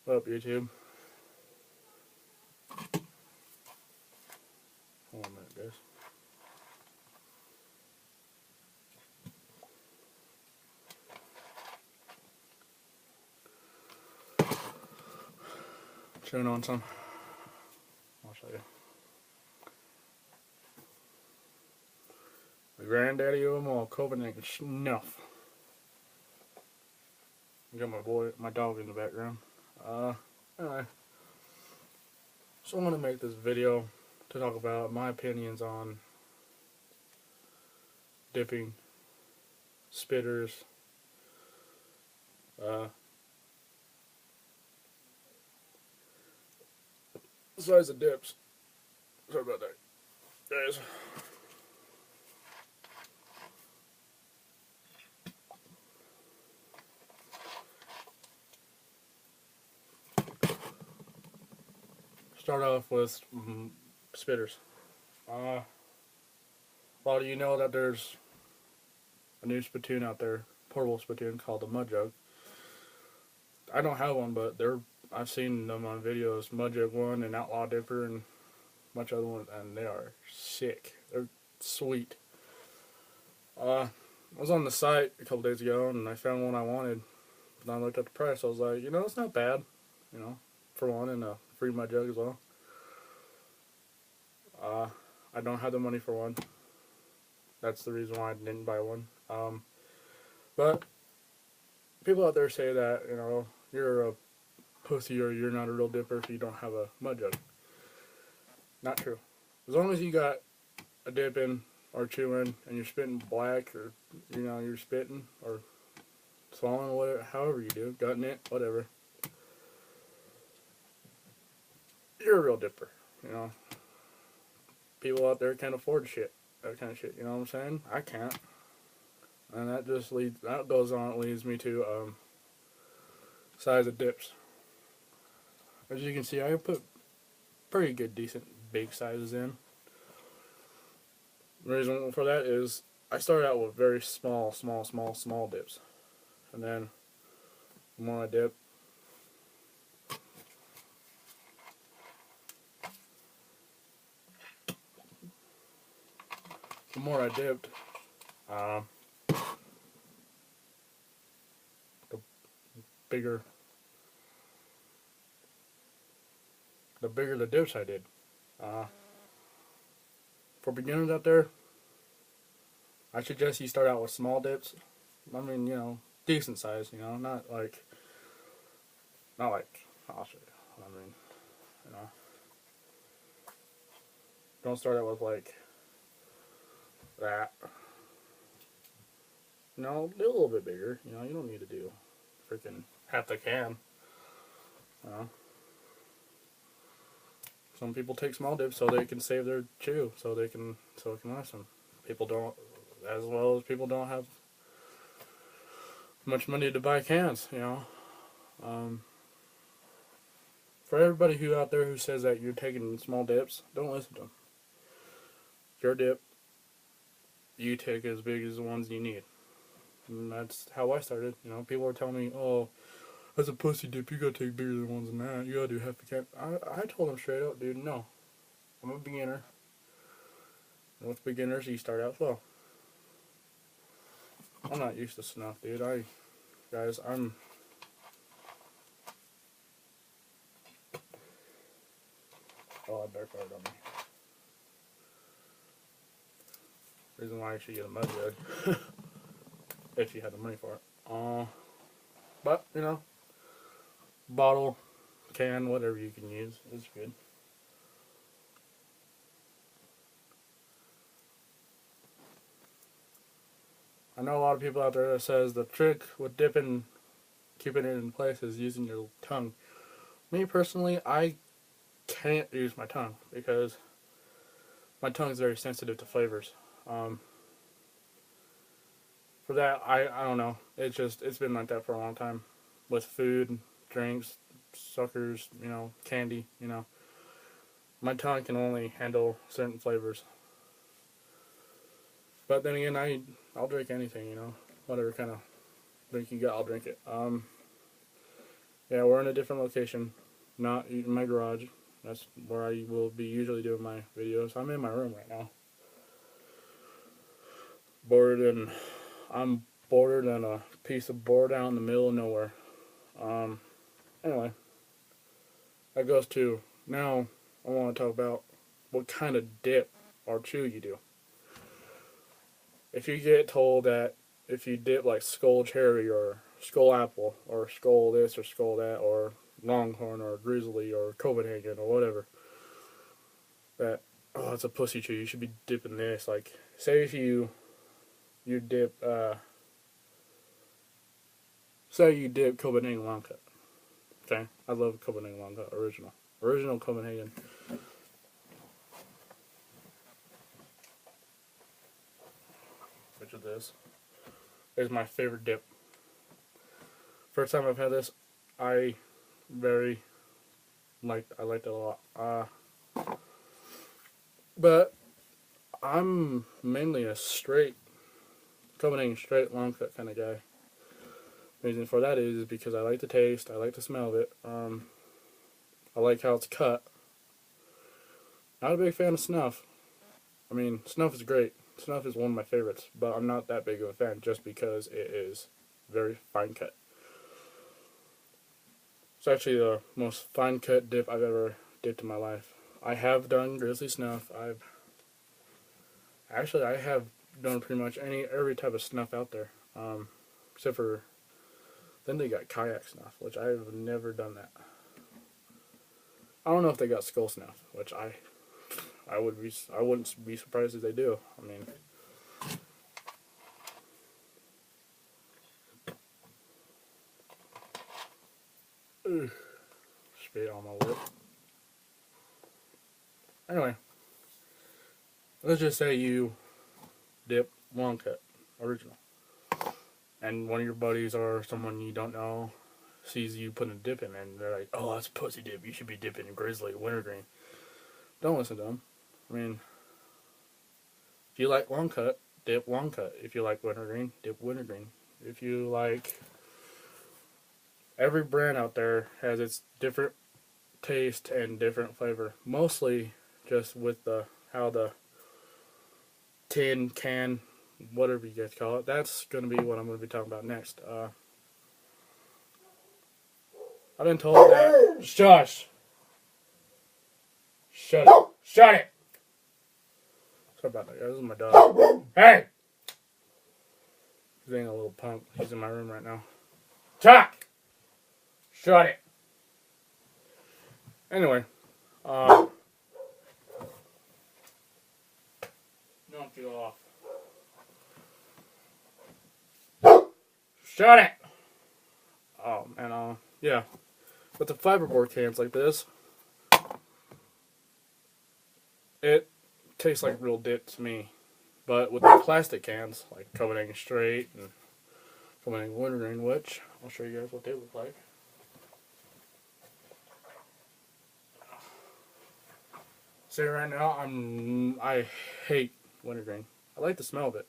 What up, YouTube? Hold on a minute, guys. Chewing on some. I'll show you. The granddaddy of them all, Copenhagen Snuff. Got my dog in the background. Anyway. So I'm going to make this video to talk about my opinions on dipping, spitters, size of dips. Sorry about that, guys. Start off with spitters. A lot of you know that there's a new spittoon out there, portable spittoon called the Mud Jug. I don't have one, but I've seen them on videos, Mud Jug 1 and Outlaw Dipper and a bunch of other ones, and they are sick. They're sweet. I was on the site a couple days ago and I found one I wanted. But I looked at the price, I was like, it's not bad, for one, and a free Mud Jug as well. I don't have the money for one. That's the reason why I didn't buy one. But people out there say that, you're a pussy or you're not a real dipper if you don't have a Mud Jug. Not true. As long as you got a dipping or chewing and you're spitting black, or you're spitting or swallowing, whatever, however you do, gutting it, whatever, you're a real dipper. People out there can't afford that kind of shit. You know what I'm saying? I can't, and that leads me to size of dips. As you can see, I put pretty good, decent, big sizes in. The reason for that is I started out with very small dips. And then the more I dip, the bigger the dips I did. For beginners out there, I suggest you start out with small dips. I mean, decent size, not like, I'll show you. Don't start out with like that. Do a little bit bigger. You don't need to do freaking half the can. Some people take small dips so they can save their chew, so it can last them. People don't have much money to buy cans. For everybody who out there who says that you're taking small dips, don't listen to them. Your dip, you take as big as the ones you need. And that's how I started. People are telling me, oh, as a pussy dip, you gotta take bigger than ones than that. You gotta do half a can. I told them straight up, dude, no. I'm a beginner. And with beginners, you start out slow. I'm not used to snuff, dude. Oh, I backfired on me. Reason why I should get a Mud Jug. If you had the money for it. But, bottle, can, whatever you can use is good. I know a lot of people out there that says the trick with dipping, keeping it in place, is using your tongue. Me personally, I can't use my tongue because my tongue is very sensitive to flavors. For that, I don't know. It's been like that for a long time. With food, drinks, suckers, candy, My tongue can only handle certain flavors. But then again, I'll drink anything, whatever kind of drink you got, I'll drink it. Yeah, we're in a different location, not in my garage. That's where I will be usually doing my videos. I'm in my room right now. I'm bordered in a piece of board out in the middle of nowhere. Anyway, that goes to, now I want to talk about what kind of dip or chew you do. If you get told that if you dip like Skull Cherry or Skull Apple or Skull this or Skull that or Longhorn or Grizzly or Copenhagen or whatever, that, oh, it's a pussy chew, you should be dipping this. Like, say if you dip say you dip Copenhagen Long Cut. Okay, I love Copenhagen Long Cut original Copenhagen. Which of this is my favorite dip. First time I've had this, I liked it a lot. But I'm mainly a straight Copenhagen straight long cut kind of guy. Reason for that is because I like the taste, I like the smell of it. I like how it's cut. Not a big fan of snuff. I mean, snuff is great. Snuff is one of my favorites, but I'm not that big of a fan just because it is very fine cut. It's actually the most fine cut dip I've ever dipped in my life. I have done Grizzly Snuff. I have done pretty much every type of snuff out there. Except for, then they got Kayak Snuff, which I've never done that. I don't know if they got Skull Snuff, which I wouldn't be surprised if they do. I mean, spit on my lip. Anyway, let's just say you dip long cut, original, and one of your buddies or someone you don't know sees you putting a dip in, and they're like, "Oh, that's pussy dip. You should be dipping in Grizzly Wintergreen." Don't listen to them. I mean, if you like long cut, dip long cut. If you like wintergreen, dip wintergreen. If you like, every brand out there has its different taste and different flavor. Mostly just with how the tin, can, whatever you guys call it. That's going to be what I'm going to be talking about next. I've been told that... Shush! Shut it! Shut it! Sorry about that, guys. This is my dog. Hey! He's being a little punk. He's in my room right now. Chuck! Shut it! Anyway. Knock you off. Shut it! Oh, and yeah. With the fiberboard cans like this, it tastes like real dip to me. But with the plastic cans, like Copenhagen Straight and Copenhagen Wintergreen, which I'll show you guys what they look like. See, right now, I hate wintergreen. I like the smell of it.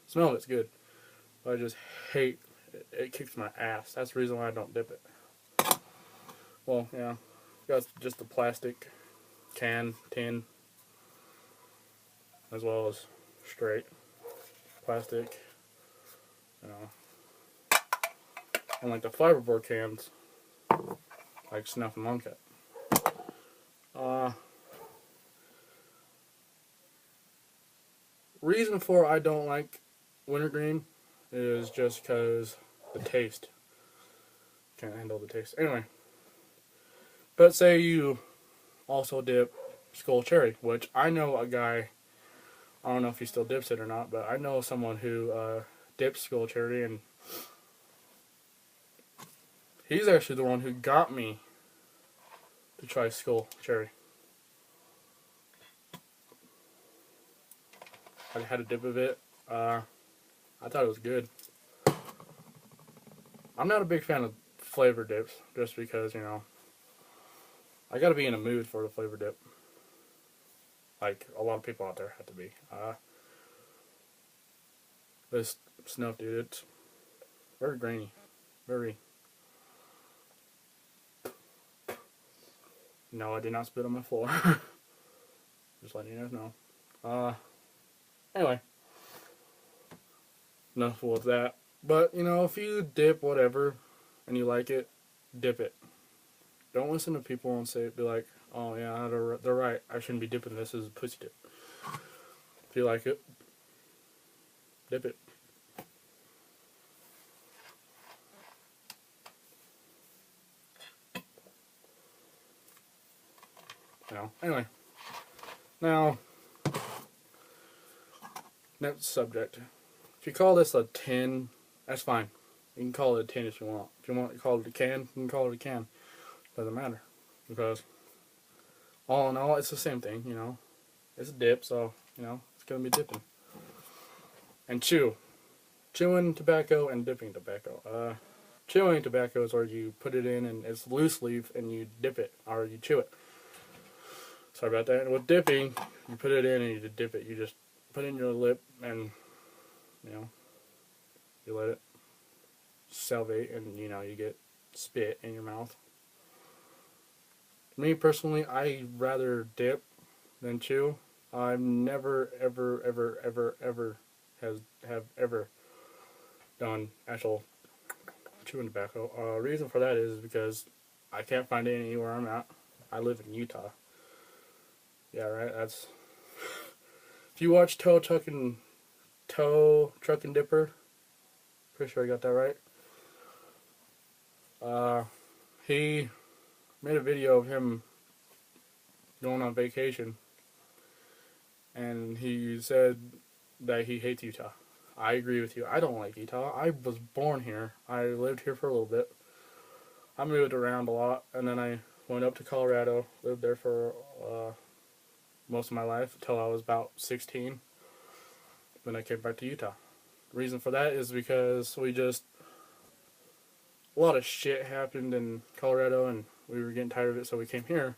The smell of it's good. But I just hate it kicks my ass. That's the reason why I don't dip it. Well, yeah. Got just the plastic can, tin, as well as straight plastic, you know. And like the fiberboard cans, like Snuff and Long Cut. Reason for I don't like wintergreen is just because the taste. Can't handle the taste. Anyway. But say you also dip Skull Cherry, which I know a guy, I don't know if he still dips it or not, but I know someone who dips Skull Cherry, and he's actually the one who got me to try Skull Cherry. I had a dip of it. I thought it was good. I'm not a big fan of flavor dips, just because, you know, I gotta be in a mood for the flavor dip. Like a lot of people out there have to be. This Snuff, dude, it's very grainy. Very. No, I did not spit on my floor. Just letting you guys know. Anyway, enough with that. But, you know, if you dip whatever and you like it, dip it. Don't listen to people and be like, oh yeah, they're right. I shouldn't be dipping this as a pussy dip. If you like it, dip it. You know, anyway. Now, next subject. If you call this a tin, that's fine. You can call it a tin if you want. If you want to call it a can, you can call it a can. Doesn't matter. Because, all in all, it's the same thing, you know. It's a dip, so, you know, it's going to be dipping. And chew. Chewing tobacco and dipping tobacco. Chewing tobacco is where you put it in and it's loose leaf and you dip it, or you chew it. Sorry about that. And with dipping, you put it in and you dip it. You just put it in your lip and, you know, you let it salivate and, you know, you get spit in your mouth. Me personally, I rather dip than chew. I've never, ever have ever done actual chewing tobacco. Reason for that is because I can't find it anywhere I'm at. I live in Utah. Yeah, right. That's if you watch Toe Truck and Dipper. Pretty sure I got that right. He made a video of him going on vacation, and he said that he hates Utah. I agree with you. I don't like Utah. I was born here. I lived here for a little bit. I moved around a lot, and then I went up to Colorado, lived there for most of my life until I was about 16. Then I came back to Utah. The reason for that is because a lot of shit happened in Colorado, and we were getting tired of it, so we came here.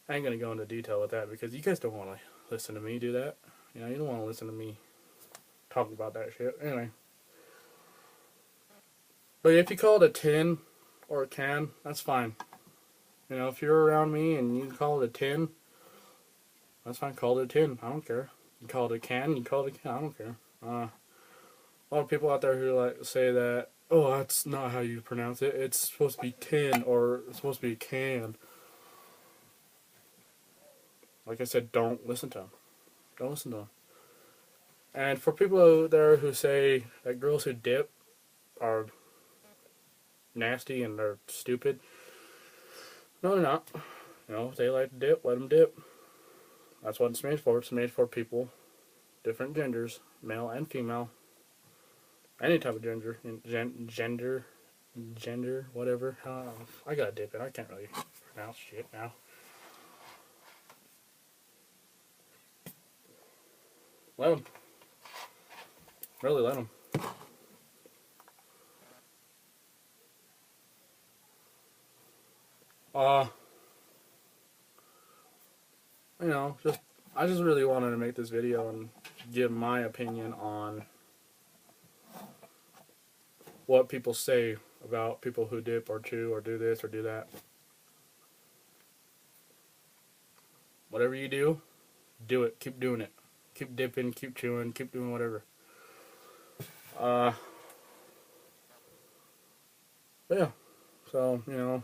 I ain't going to go into detail with that because you guys don't want to listen to me do that. You know, you don't want to listen to me talking about that shit. Anyway. But if you call it a tin or a can, that's fine. You know, if you're around me and you call it a tin, that's fine. Call it a tin. I don't care. You call it a can, you call it a can. I don't care. A lot of people out there who like say that, oh, that's not how you pronounce it. It's supposed to be tin or it's supposed to be a can. Like I said, don't listen to them. Don't listen to them. And for people out there who say that girls who dip are nasty and they're stupid, no, they're not. You know, if they like to dip, let them dip. That's what it's made for. It's made for people, different genders, male and female. Any type of gender, whatever. I gotta dip it. I can't really pronounce shit now. Let them. Really let them. You know, I just really wanted to make this video and give my opinion on what people say about people who dip or chew or do this or do that. Whatever you do it. Keep doing it. Keep dipping, keep chewing, keep doing whatever. But yeah, so, you know,